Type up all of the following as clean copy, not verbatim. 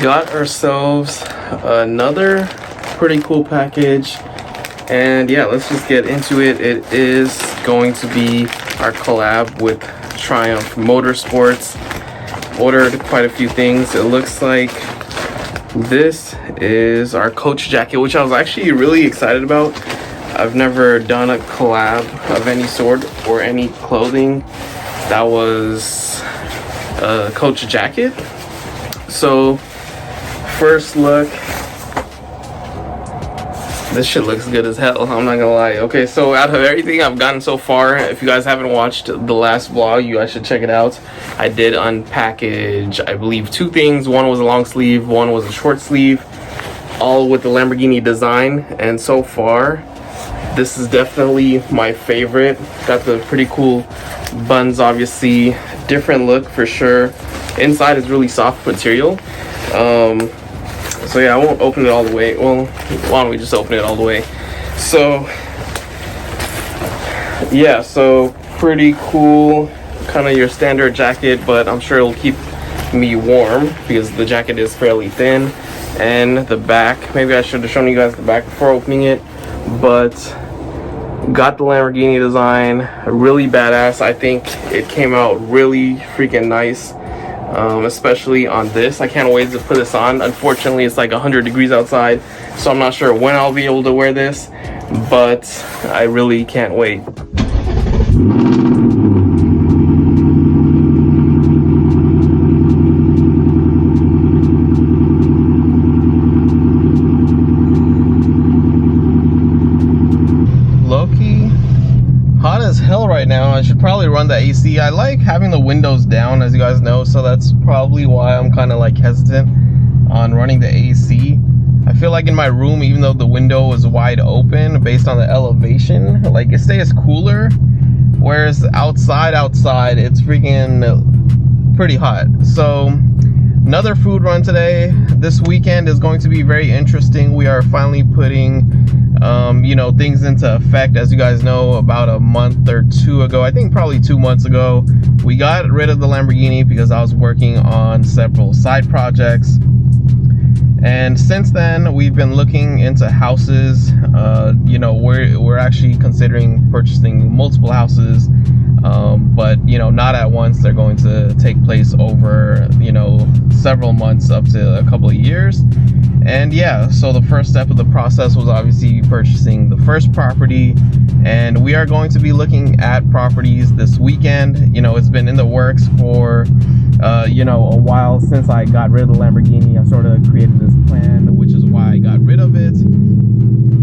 got ourselves another pretty cool package, and yeah, let's just get into it. It is going to be our collab with Triumph Motorsports. Ordered quite a few things. It looks like this is our coach jacket, which I was actually really excited about. I've never done a collab of any sort or any clothing that was a coach jacket. So first look, this shit looks good as hell, I'm not gonna lie. Okay, so out of everything I've gotten so far, if you guys haven't watched the last vlog, you guys should check it out. I did unpackage, I believe, 2 things. One was a long sleeve, one was a short sleeve, all with the Lamborghini design. And so far, this is definitely my favorite. Got the pretty cool buns, obviously. Different look for sure. Inside is really soft material. So yeah, I won't open it all the way. Well, why don't we just open it all the way? So yeah, so pretty cool, kind of your standard jacket, but I'm sure it'll keep me warm because the jacket is fairly thin. And the back, maybe I should have shown you guys the back before opening it, but got the Lamborghini design, really badass. I think it came out really freaking nice. Especially on this. I can't wait to put this on. Unfortunately, it's like 100 degrees outside, so I'm not sure when I'll be able to wear this, but I really can't wait. Low-key hot as hell right now. I should probably run the AC. I like having the windows down, as you guys know, so that's probably why I'm kind of like hesitant on running the AC. I feel like in my room, even though the window is wide open based on the elevation, like it stays cooler, whereas outside it's freaking pretty hot. So another food run today. This weekend is going to be very interesting. We are finally putting you know, things into effect. As you guys know, about a month or 2 ago, I think probably 2 months ago, we got rid of the Lamborghini because I was working on several side projects. And since then, we've been looking into houses. You know, we're actually considering purchasing multiple houses, but you know, not at once. They're going to take place over, you know, several months up to a couple of years. And yeah, so the first step of the process was obviously purchasing the first property, and we are going to be looking at properties this weekend. You know, it's been in the works for you know, a while. Since I got rid of the Lamborghini, I sort of created this plan, which is why I got rid of it.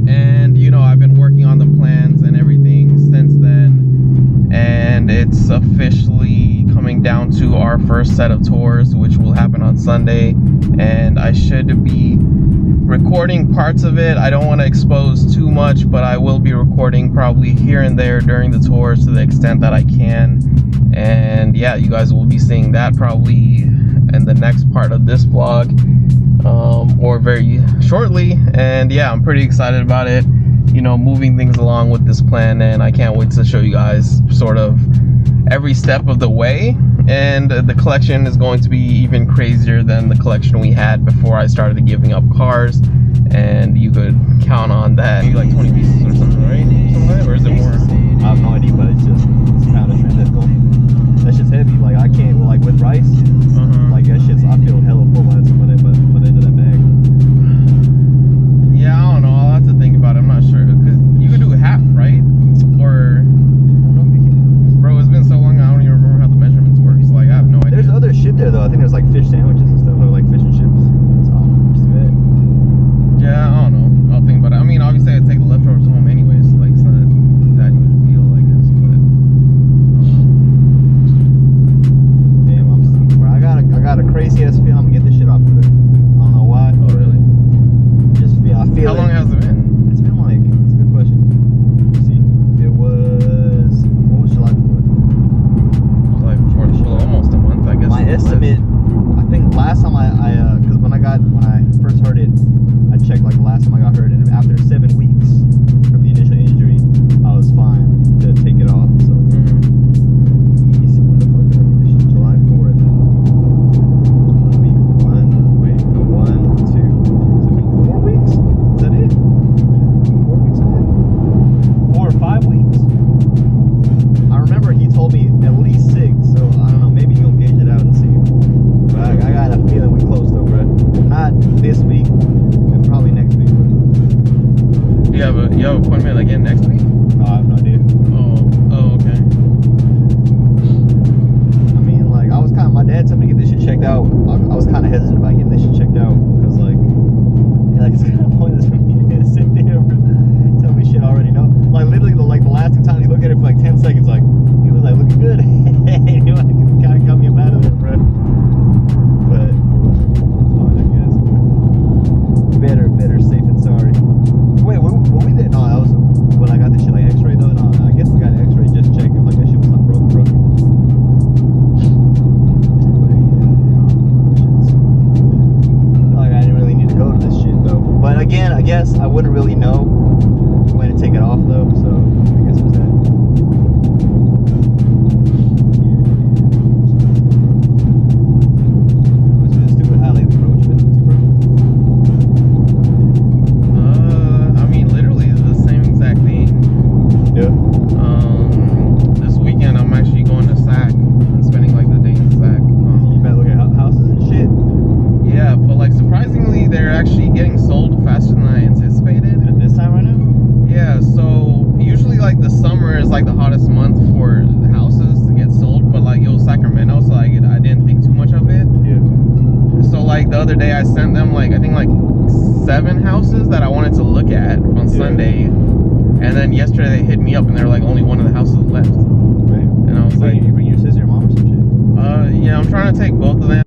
And you know, I've been working on the plans and everything since then, and it's officially coming down to our first set of tours, which will happen on Sunday. And I should be recording parts of it. I don't want to expose too much, but I will be recording probably here and there during the tours to the extent that I can. And yeah, you guys will be seeing that probably in the next part of this vlog, or very shortly. And yeah, I'm pretty excited about it, you know, moving things along with this plan, and I can't wait to show you guys sort of every step of the way. And the collection is going to be even crazier than the collection we had before I started giving up cars, and you could count on that. Maybe like 20 pieces or something, right? Something like that? Or is it more? I have no idea, but it's kind of difficult. That shit's heavy. Like I can't, well, like with rice, like that shit's, I feel hella full by the end of that bag. Yeah, I don't know. I'll have to think about it. I'm not sure, because you could do half, right? Or bro, it's been so long, I don't even remember how the measurements work. So like, I have no idea. There's other shit there though. I think there's like fish sandwiches and stuff, or like fish and chips. So just do that. Yeah, I don't know. I'll think about it. I mean, obviously I'd take the leftovers home anyways. Like, it's not that I sent them like, I think like 7 houses that I wanted to look at on Sunday. And then yesterday they hit me up and they're like, only one of the houses left. Right. And I was like, you bring your sister, your mom, or some shit? Yeah, I'm trying to take both of them.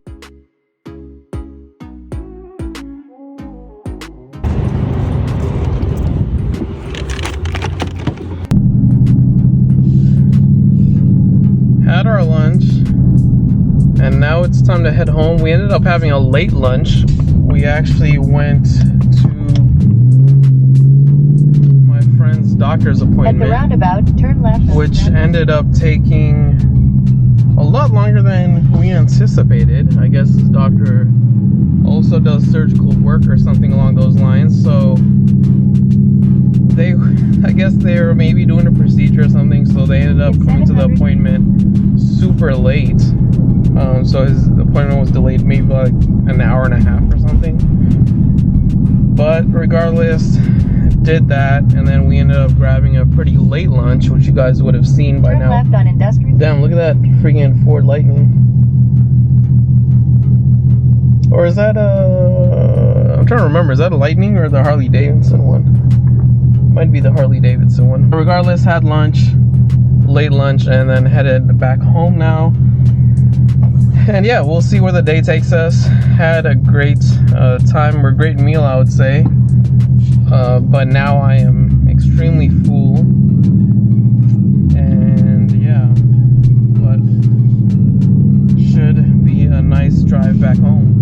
Had our lunch, and now it's time to head home. We ended up having a late lunch. We actually went to my friend's doctor's appointment. At the roundabout, turn left. Which ended up taking a lot longer than we anticipated. I guess his doctor also does surgical work or something along those lines. So I guess they were maybe doing a procedure or something. So they ended up coming to the appointment super late. So his appointment was delayed maybe like an hour and a half or something. But regardless, did that, and then we ended up grabbing a pretty late lunch, which you guys would have seen by now. Left on Industrial. Damn, look at that freaking Ford Lightning. Or is that I'm trying to remember, is that a Lightning or the Harley Davidson one? Might be the Harley Davidson one. Regardless, had lunch, late lunch, and then headed back home now. And yeah, we'll see where the day takes us. Had a great time, or great meal, I would say. But now I am extremely full. And yeah, but should be a nice drive back home.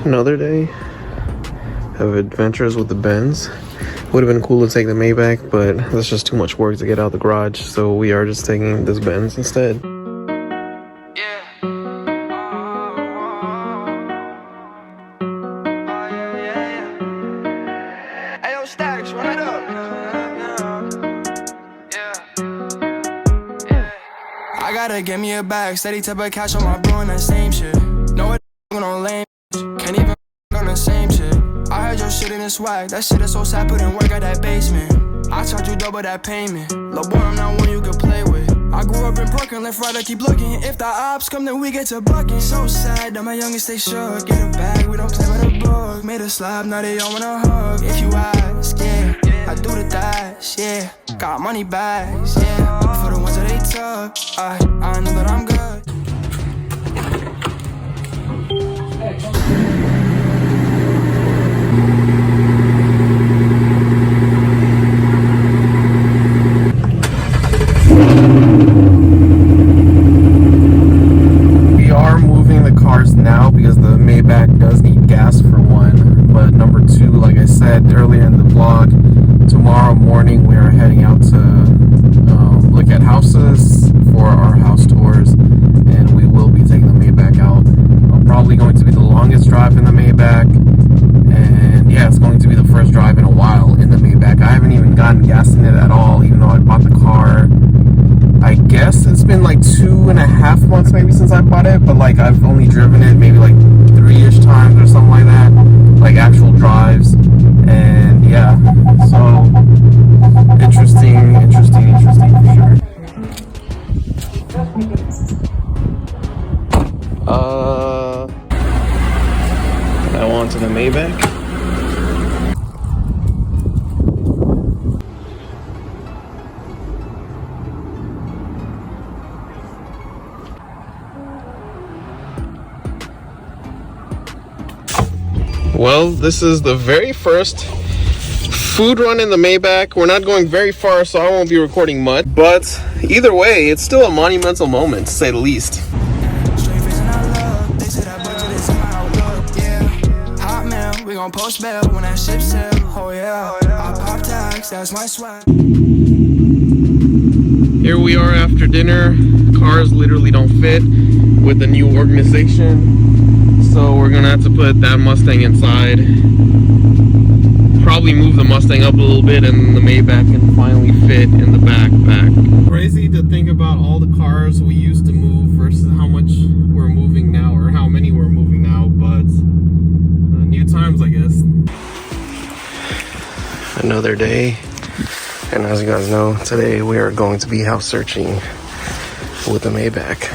Another day of adventures with the Benz. Would have been cool to take the Maybach, but that's just too much work to get out the garage, so we are just taking this Benz instead. I gotta get me a bag, steady type of cash on my bro and that same shit. No it on lame, can't even on the same shit. I heard your shit in the swag, that shit is so sad, put in work at that basement. I charge you double that payment, little boy I'm not one you could play with. I grew up in Brooklyn, left right I keep looking. If the ops come then we get to bucking. So sad that my youngest stay shook. Get a bag, we don't play by the book. Made a slab, now they all wanna hug. If you ask, yeah, I do the dash, yeah. Got money bags, yeah. For the ones that they took, I know that I'm good. We are moving the cars now because the Maybach does need gas for one, but number two, like I said earlier in the vlog, tomorrow morning we are heading out to look at houses for our house tours, and we will be taking the Maybach out. Probably going to be the longest drive in the Maybach, and yeah, it's going to be the first drive in a while in the Maybach. I haven't even gotten gas in it at all, even though I bought the car. I guess it's been like 2.5 months maybe since I bought it, but like I've only driven it maybe like 3-ish times or something like that, like actual drives. And yeah, so interesting for sure. Now on to the Maybach. Well, this is the very first food run in the Maybach. We're not going very far, so I won't be recording much. But either way, it's still a monumental moment, to say the least. gon' post bail when that ship sail. Oh yeah, I pop tags, that's my swag. Here we are after dinner. Cars literally don't fit with the new organization, so we're gonna have to put that Mustang inside. Probably move the Mustang up a little bit, and the Maybach can finally fit in the backpack. Crazy to think about all the cars we used to move versus how much we're moving now, or how many we're moving now, but new times, I guess. Another day, and as you guys know, today we are going to be house searching with the Maybach.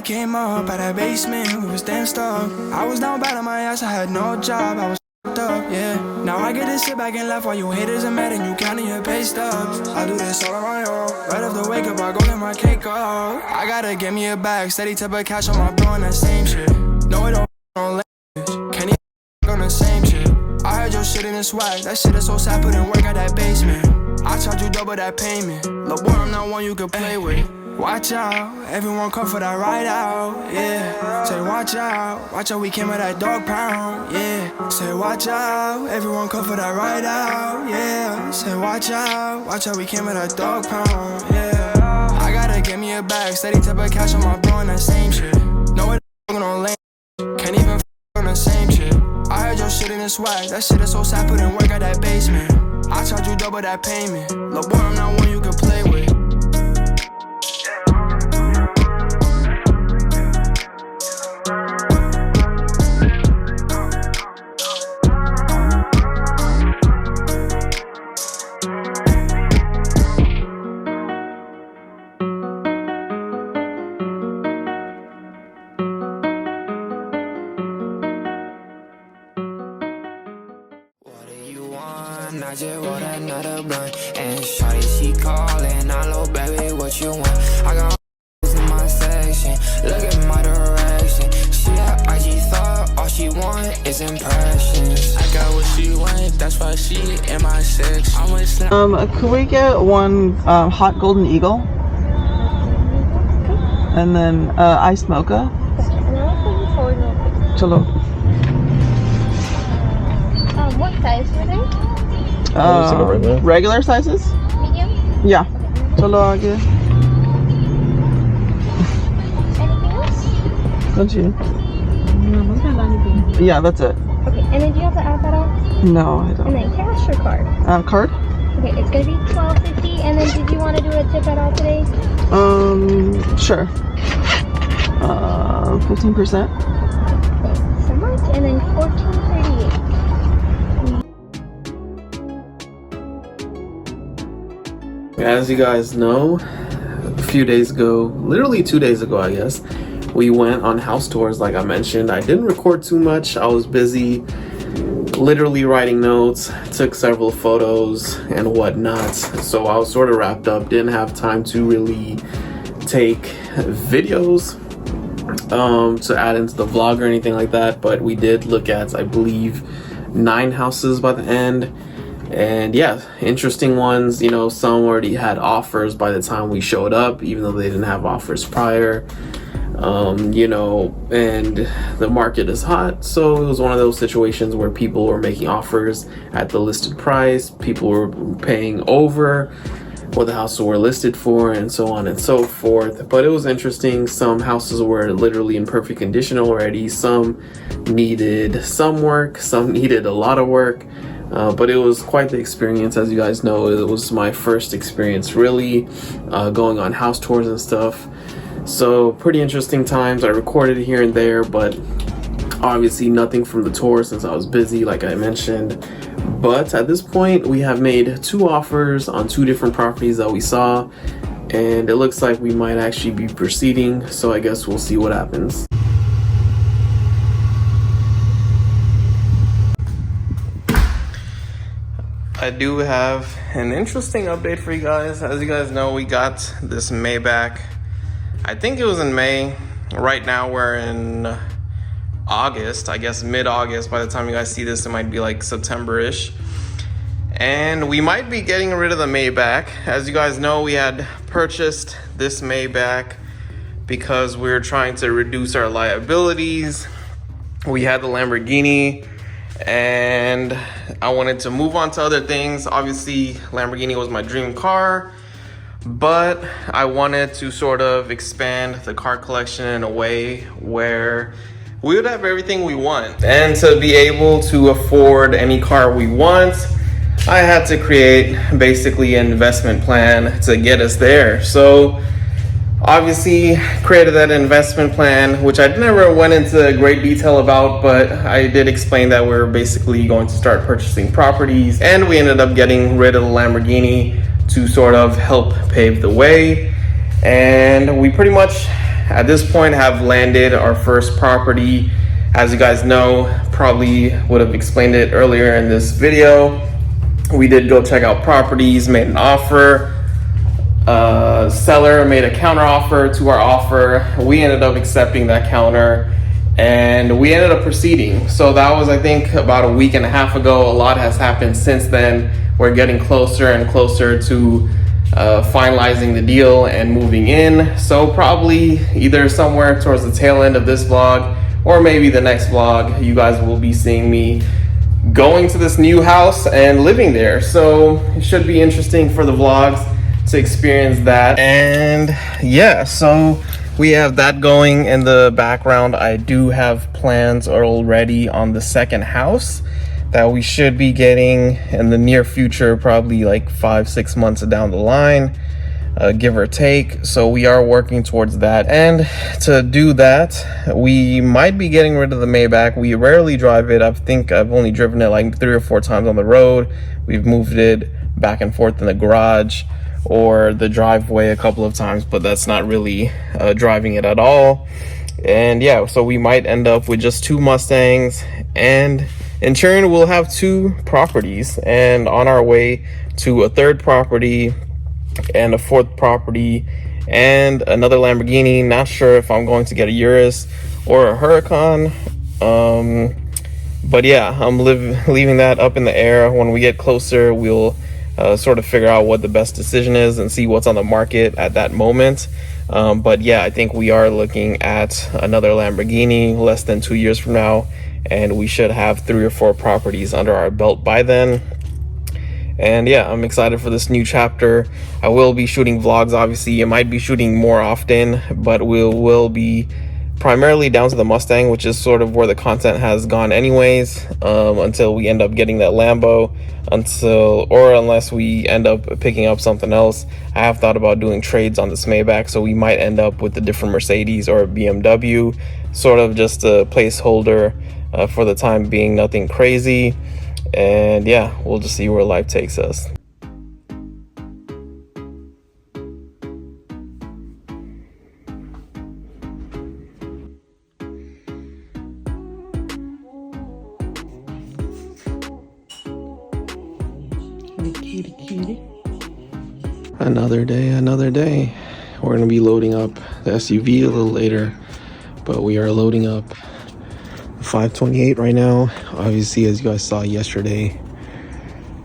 Came up out of basement, we was damn stuck. I was down bad on my ass, I had no job, I was f***ed up, yeah. Now I get to sit back and laugh while you haters are mad and you counting your pay stubs. I do this all on my own, right after wake up, I go get my cake up. I gotta get me a bag, steady type of cash on my bro and that same shit. No, it don't language, can't even on the same shit. I heard your shit in the swag, that shit is so sad, put in work at that basement. I charge you double that payment, look boy, I'm not one you could play with. Watch out, everyone come for that ride out, yeah. Say watch out, we came at that dog pound, yeah. Say watch out, everyone come for that ride out, yeah. Say watch out, we came at that dog pound, yeah. I gotta get me a bag, steady type of cash on my bro and that same shit. No, it on lane, can't even on the same shit. I heard your shit in the swag, that shit is so sad, put in work at that basement. I charge you double that payment, look boy, I'm not one you can play with. I just rolled another blunt, and shawty she calling, hello baby, what you want? I got in my section, look at my direction. She had IG thought, all she want is impressions. I got what she want, that's why she in my section. Could we get one hot golden eagle? And then iced mocha? Chalo. What size were they? Regular sizes? Medium? Yeah. Chalo aage. Anything else? Don't you? Yeah, that's it. Okay, and then do you have to add that on? No, I And don't. then cash or card? Card? Okay, it's gonna be $12.50. And then did you want to do a tip at all today? Sure. 15%. Thanks so much. And then $14.38. As you guys know, a few days ago, literally 2 days ago, I guess, we went on house tours like I mentioned. I didn't record too much. I was busy literally writing notes, took several photos and whatnot. So I was sort of wrapped up, didn't have time to really take videos to add into the vlog or anything like that. But we did look at, I believe, 9 houses by the end. And yeah, interesting ones. You know, some already had offers by the time we showed up, even though they didn't have offers prior. You know, and the market is hot, so it was one of those situations where people were making offers at the listed price, people were paying over what the houses were listed for, and so on and so forth. But it was interesting. Some houses were literally in perfect condition already, some needed some work, some needed a lot of work. But it was quite the experience. As you guys know, it was my first experience really going on house tours and stuff. So pretty interesting times. I recorded here and there, but obviously nothing from the tour since I was busy, like I mentioned. But at this point, we have made 2 offers on 2 different properties that we saw, and it looks like we might actually be proceeding. So I guess we'll see what happens. I do have an interesting update for you guys. As you guys know, we got this Maybach. I think it was in May. Right now we're in August, I guess mid-August. By the time you guys see this, it might be like September-ish. And we might be getting rid of the Maybach. As you guys know, we had purchased this Maybach because we were trying to reduce our liabilities. We had the Lamborghini and I wanted to move on to other things. Obviously, Lamborghini was my dream car, but I wanted to sort of expand the car collection in a way where we would have everything we want. And to be able to afford any car we want, I had to create basically an investment plan to get us there. So obviously created that investment plan, which I never went into great detail about, but I did explain that we're basically going to start purchasing properties, and we ended up getting rid of the Lamborghini to sort of help pave the way. And we pretty much at this point have landed our first property. As you guys know, probably would have explained it earlier in this video, we did go check out properties, made an offer. Seller made a counter offer to our offer. We ended up accepting that counter and we ended up proceeding. So that was, I think, about a week and a half ago. A lot has happened since then. We're getting closer and closer to finalizing the deal and moving in. So probably either somewhere towards the tail end of this vlog or maybe the next vlog, you guys will be seeing me going to this new house and living there. So it should be interesting for the vlogs to experience that. And yeah, so we have that going in the background. I do have plans already on the second house that we should be getting in the near future, probably like 5-6 months down the line, give or take. So we are working towards that. And to do that, we might be getting rid of the Maybach. We rarely drive it. I think I've only driven it like 3 or 4 times on the road. We've moved it back and forth in the garage or the driveway a couple of times, but that's not really driving it at all. And yeah, so we might end up with just 2 Mustangs, and in turn we'll have 2 properties, and on our way to a 3rd property and a 4th property and another Lamborghini. Not sure if I'm going to get a Urus or a Huracan, but yeah, I'm leaving that up in the air. When we get closer, we'll sort of figure out what the best decision is and see what's on the market at that moment. But yeah, I think we are looking at another Lamborghini less than 2 years from now, and we should have 3 or 4 properties under our belt by then. And yeah, I'm excited for this new chapter. I will be shooting vlogs, obviously. I might be shooting more often, but we'll be primarily down to the Mustang, which is sort of where the content has gone anyways, until we end up getting that Lambo, unless we end up picking up something else. I have thought about doing trades on this Maybach, so we might end up with a different Mercedes or a BMW, sort of just a placeholder for the time being, nothing crazy. And yeah, we'll just see where life takes us. Another day. We're gonna be loading up the SUV a little later, but we are loading up 528 right now. Obviously, as you guys saw yesterday,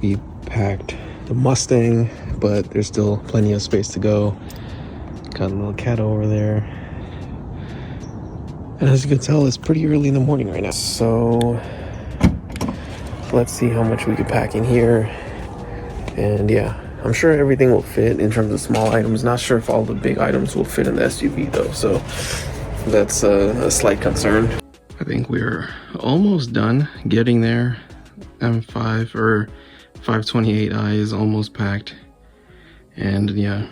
we packed the Mustang, but there's still plenty of space to go. Got a little cat over there, and as you can tell, it's pretty early in the morning right now. So let's see how much we can pack in here. And yeah, I'm sure everything will fit in terms of small items. Not sure if all the big items will fit in the SUV though, so that's a slight concern. I think we're almost done getting there. M5 or 528i is almost packed, and yeah.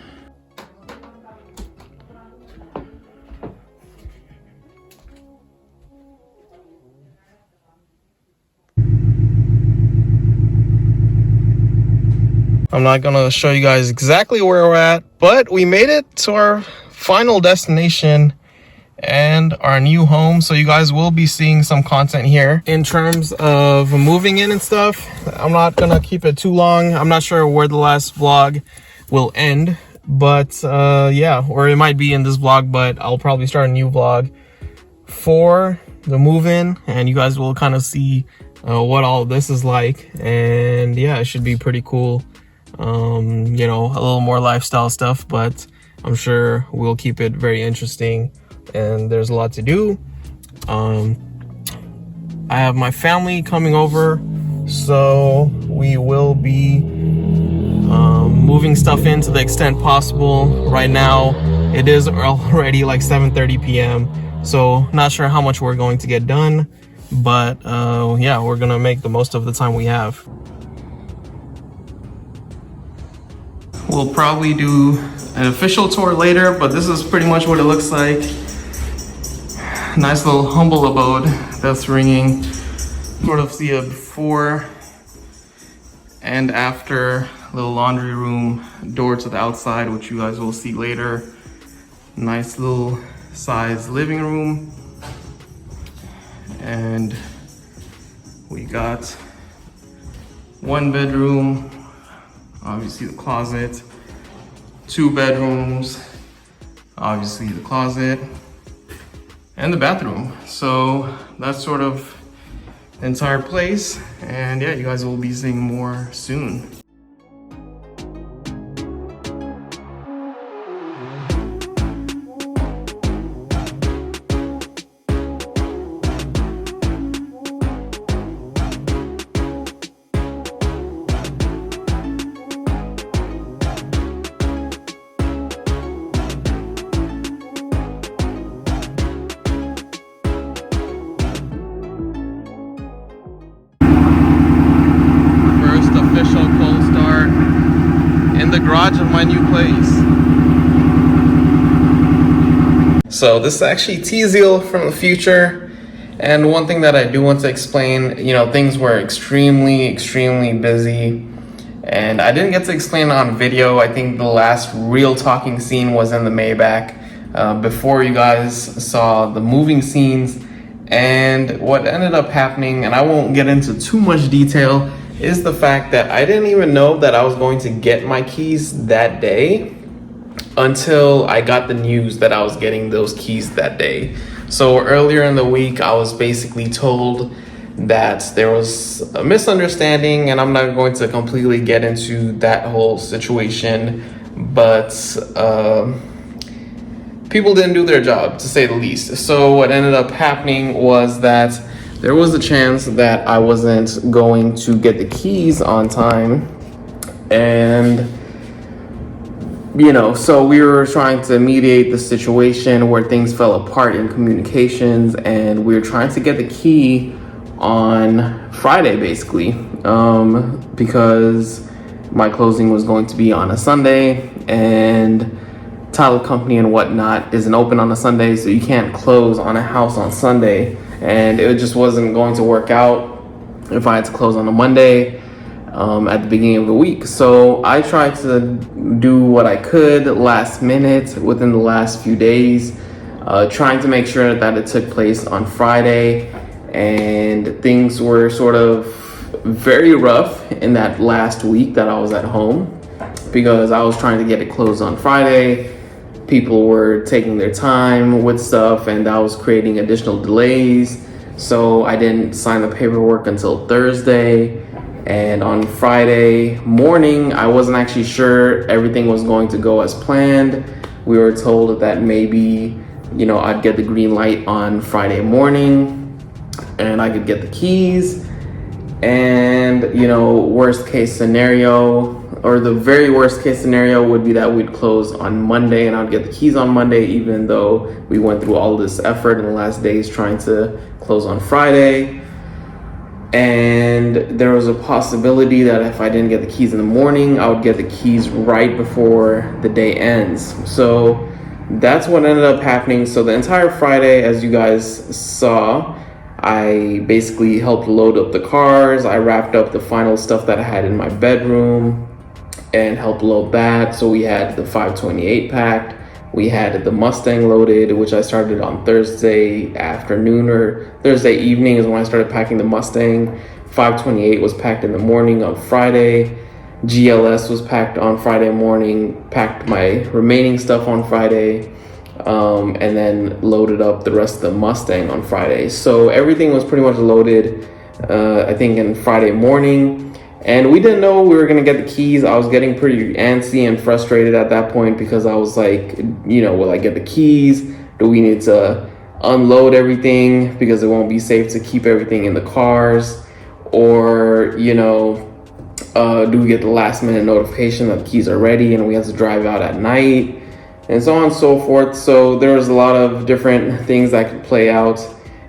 I'm not gonna show you guys exactly where we're at, but we made it to our final destination and our new home. So you guys will be seeing some content here in terms of moving in and stuff. I'm not gonna keep it too long. I'm not sure where the last vlog will end, but yeah, or it might be in this vlog, but I'll probably start a new vlog for the move-in, and you guys will kind of see what all this is like. And yeah, it should be pretty cool. You know, a little more lifestyle stuff, but I'm sure we'll keep it very interesting, and there's a lot to do. I have my family coming over, so we will be moving stuff in to the extent possible. Right now it is already like 7:30 p.m. so not sure how much we're going to get done, but yeah, we're gonna make the most of the time we have. We'll probably do an official tour later, but this is pretty much what it looks like. Nice little humble abode that's ringing. Sort of see a before and after. Little laundry room, door to the outside, which you guys will see later. Nice little size living room. And we got 1 bedroom, obviously the closet, 2 bedrooms, obviously the closet, and the bathroom. So that's sort of the entire place. And yeah, you guys will be seeing more soon. Official cold start in the garage of my new place. So this is actually ℂ𝕝𝕒 from the future, and one thing that I do want to explain, you know, things were extremely busy, and I didn't get to explain it on video. I think the last real talking scene was in the Maybach, before you guys saw the moving scenes. And what ended up happening, and I won't get into too much detail, is the fact that I didn't even know that I was going to get my keys that day until I got the news that I was getting those keys that day. So earlier in the week, I was basically told that there was a misunderstanding, and I'm not going to completely get into that whole situation, but people didn't do their job, to say the least. So what ended up happening was that there was a chance that I wasn't going to get the keys on time. And, you know, so we were trying to mediate the situation where things fell apart in communications, and we were trying to get the key on Friday, basically, because my closing was going to be on a Sunday, and title company and whatnot isn't open on a Sunday, so you can't close on a house on Sunday. And it just wasn't going to work out if I had to close on a Monday at the beginning of the week. So I tried to do what I could last minute within the last few days, trying to make sure that it took place on Friday. And things were sort of very rough in that last week that I was at home, because I was trying to get it closed on Friday. People were taking their time with stuff, and that was creating additional delays. So I didn't sign the paperwork until Thursday. And on Friday morning, I wasn't actually sure everything was going to go as planned. We were told that maybe, you know, I'd get the green light on Friday morning and I could get the keys. And, you know, worst case scenario, or the very worst case scenario, would be that we'd close on Monday and I'd get the keys on Monday, even though we went through all this effort in the last days trying to close on Friday. And there was a possibility that if I didn't get the keys in the morning, I would get the keys right before the day ends. So that's what ended up happening. So the entire Friday, as you guys saw, I basically helped load up the cars. I wrapped up the final stuff that I had in my bedroom and helped load that. So we had the 528 packed. We had the Mustang loaded, which I started on Thursday afternoon, or Thursday evening is when I started packing the Mustang. 528 was packed in the morning on Friday. GLS was packed on Friday morning, packed my remaining stuff on Friday, and then loaded up the rest of the Mustang on Friday. So everything was pretty much loaded I think in Friday morning, and we didn't know we were gonna get the keys. I was getting pretty antsy and frustrated at that point because I was like, you know, will I get the keys? Do we need to unload everything because it won't be safe to keep everything in the cars? Or, you know, do we get the last minute notification that the keys are ready and we have to drive out at night? And so on and so forth. So there was a lot of different things that could play out.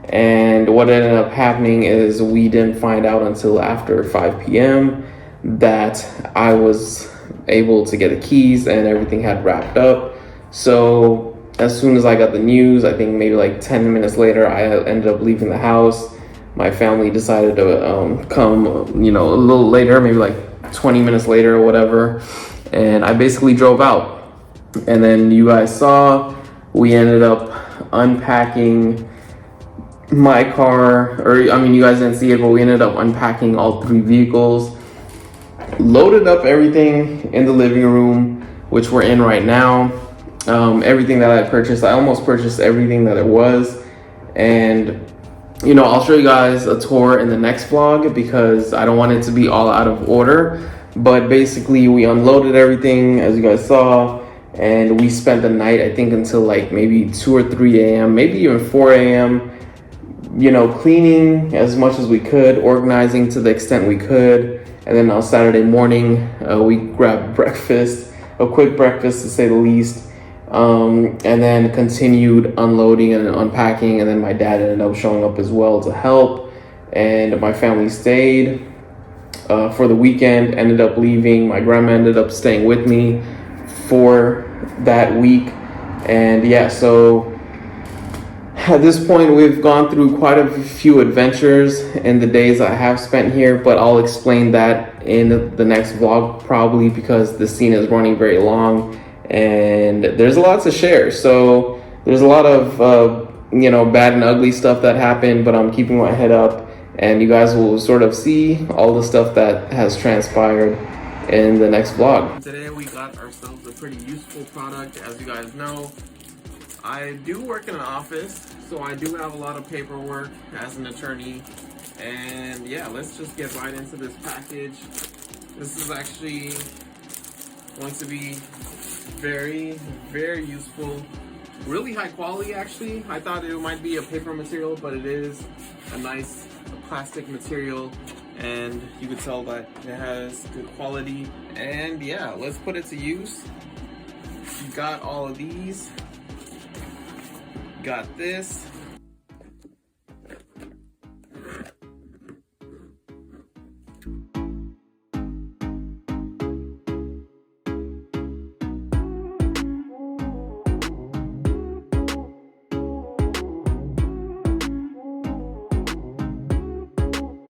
And what ended up happening is we didn't find out until after 5 p.m. that I was able to get the keys and everything had wrapped up. So as soon as I got the news, I think maybe like 10 minutes later, I ended up leaving the house. My family decided to come, you know, a little later, maybe like 20 minutes later or whatever. And I basically drove out. And then you guys saw, we ended up unpacking my car, or I mean, you guys didn't see it, but we ended up unpacking all 3 vehicles, loaded up everything in the living room, which we're in right now. Everything that I purchased, I almost purchased everything that it was. And, you know, I'll show you guys a tour in the next vlog because I don't want it to be all out of order. But basically, we unloaded everything, as you guys saw, and we spent the night, I think, until like maybe 2 or 3 a.m., maybe even 4 a.m., you know, cleaning as much as we could, organizing to the extent we could. And then on Saturday morning, we grabbed breakfast, a quick breakfast to say the least, and then continued unloading and unpacking. And then my dad ended up showing up as well to help. And my family stayed for the weekend, ended up leaving. My grandma ended up staying with me for that week. And yeah, so at this point, we've gone through quite a few adventures in the days I have spent here, but I'll explain that in the next vlog probably because the scene is running very long and there's a lot to share. So there's a lot of, you know, bad and ugly stuff that happened, but I'm keeping my head up and you guys will sort of see all the stuff that has transpired in the next vlog. Today we got ourselves a pretty useful product. As you guys know, I do work in an office, so I do have a lot of paperwork as an attorney. And yeah, let's just get right into this package. This is actually going to be very, very useful. Really high quality, actually. I thought it might be a paper material, but it is a nice plastic material. And you can tell that it has good quality. And yeah, let's put it to use. You got all of these. Got this.